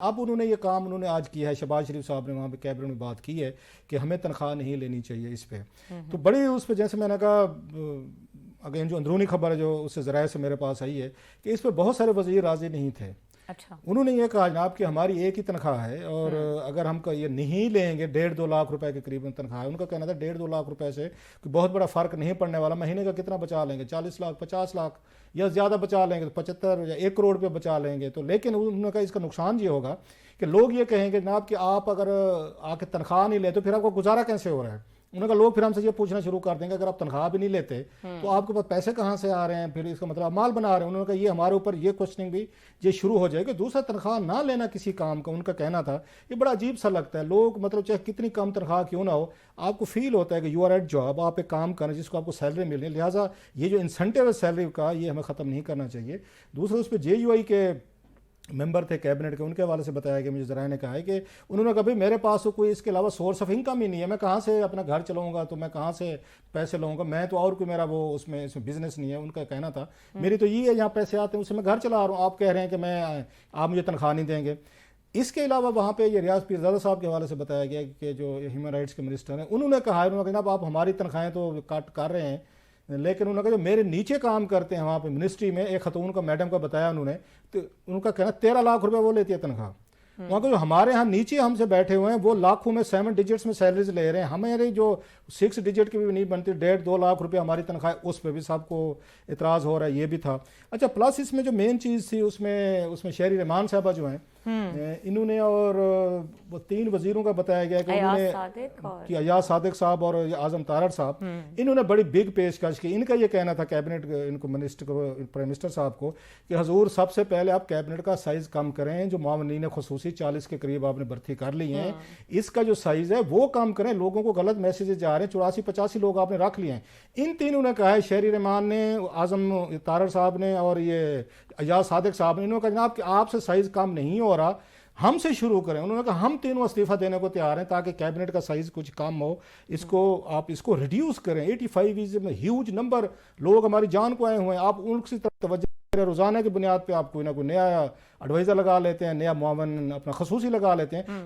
اب انہوں نے یہ کام انہوں نے آج کیا ہے، شہباز شریف صاحب نے وہاں پہ کیبنٹ میں بات کی ہے کہ ہمیں تنخواہ نہیں لینی چاہیے اس پہ. تو بڑی اس پہ جیسے میں نے کہا اگین جو اندرونی خبر ہے جو اس سے ذرائع سے میرے پاس آئی ہے کہ اس پہ بہت سارے وزیر راضی نہیں تھے. اچھا، انہوں نے یہ کہا جناب کہ ہماری ایک ہی تنخواہ ہے اور اگر ہم یہ نہیں لیں گے 1.5-2 لاکھ روپے کے قریب تنخواہ ہے. ان کا کہنا تھا 1.5-2 لاکھ روپے سے بہت بڑا فرق نہیں پڑنے والا. مہینے کا کتنا بچا لیں گے؟ 40 لاکھ 50 لاکھ یا زیادہ بچا لیں گے، 75 یا 1 کروڑ پہ بچا لیں گے. تو لیکن انہوں نے کہا اس کا نقصان یہ ہوگا کہ لوگ یہ کہیں گے جناب کہ آپ اگر آ کے تنخواہ نہیں لیتے تو پھر آپ کو گزارا کیسے ہو رہا ہے. انہوں نے کہا لوگ پھر ہم سے یہ پوچھنا شروع کر دیں گے اگر آپ تنخواہ بھی نہیں لیتے تو آپ کے پاس پیسے کہاں سے آ رہے ہیں، پھر اس کا مطلب مال بنا رہے ہیں. انہوں نے کہا یہ ہمارے اوپر یہ کوشچننگ بھی یہ شروع ہو جائے گی. دوسرا تنخواہ نہ لینا کسی کام کا ان کا کہنا تھا یہ بڑا عجیب سا لگتا ہے. لوگ مطلب چاہے کتنی کم تنخواہ کیوں نہ ہو آپ کو فیل ہوتا ہے کہ یو آر ایٹ جاب، آپ ایک کام کریں جس کو آپ کو سیلری مل رہی ہے. لہٰذا یہ جو انسینٹیو ہے سیلری کا یہ ہمیں ختم نہیں کرنا چاہیے. دوسرا اس پہ جے یو آئی کے ممبر تھے کیبنٹ کے، ان کے حوالے سے بتایا کہ مجھے ذرائع نے کہا ہے کہ انہوں نے کہا بھائی میرے پاس تو کوئی اس کے علاوہ سورس آف انکم ہی نہیں ہے، میں کہاں سے اپنا گھر چلاؤں گا، تو میں کہاں سے پیسے لوں گا، میں تو اور کوئی میرا وہ اس میں بزنس نہیں ہے. ان کا کہنا تھا میری تو یہ ہے یہاں پیسے آتے ہیں اس سے میں گھر چلا رہا ہوں، آپ کہہ رہے ہیں کہ آپ مجھے تنخواہ نہیں دیں گے. اس کے علاوہ وہاں پہ یہ ریاض پیرزادہ صاحب کے حوالے سے بتایا گیا کہ جو ہیومن رائٹس کے منسٹر ہیں انہوں نے کہا ہے جناب آپ ہماری تنخواہیں تو کٹ کر رہے ہیں لیکن انہوں نے کہا جو میرے نیچے کام کرتے ہیں وہاں پہ منسٹری میں ایک خاتون کا میڈم کا بتایا انہوں نے، تو ان کا کہنا 13 لاکھ روپے وہ لیتی ہے تنخواہ. وہاں کے جو ہمارے ہاں نیچے ہم سے بیٹھے ہوئے ہیں وہ لاکھوں میں 7 ڈیجٹس میں سیلریز لے رہے ہیں. ہمارے جو 6 ڈیجٹ کی بھی نہیں بنتی 1.5-2 لاکھ روپے ہماری تنخواہ، اس پہ بھی سب کو اعتراض ہو رہا ہے. یہ بھی تھا. اچھا پلس اس میں جو مین چیز تھی اس میں شہری رحمان صاحبہ جو ہیں انہوں نے اور وہ 3 وزیروں کا بتایا گیا کہ انہوں نے ایاز صادق صاحب اور اعظم تارڑ صاحب انہوں نے بڑی بگ پیشکش کی. ان کا یہ کہنا تھا کیبنٹ ان کو پرائم منسٹر صاحب کو کہ حضور سب سے پہلے آپ کیبنٹ کا سائز کم کریں. جو معاونین خصوصی 40 کے قریب آپ نے بھرتی کر لی ہیں اس کا جو سائز ہے وہ کم کریں. لوگوں کو غلط میسیجز جا رہے ہیں. 84-85 لوگ آپ نے رکھ لیے ہیں. ان تینوں نے کہا ہے شہری رحمان نے، اعظم تارڑ صاحب نے اور یہ ایاز صادق صاحب نے، انہوں نے کہا جناب کہ آپ سے سائز کم نہیں ہو رہا، ہم سے شروع کریں. انہوں نے کہا ہم تینوں استعفیٰ دینے کو تیار ہیں تاکہ کیبنٹ کا سائز کچھ کم ہو، آپ اس کو ریڈیوس کریں. 85 از ہیوج نمبر، لوگ ہماری جان کو آئے ہوئے ہیں، آپ ان کی طرف توجہ روزانہ کی بنیاد پہ آپ کوئی نہ کوئی نیا ایڈوائزر لگا لیتے ہیں، نیا معاون اپنا خصوصی لگا لیتے ہیں.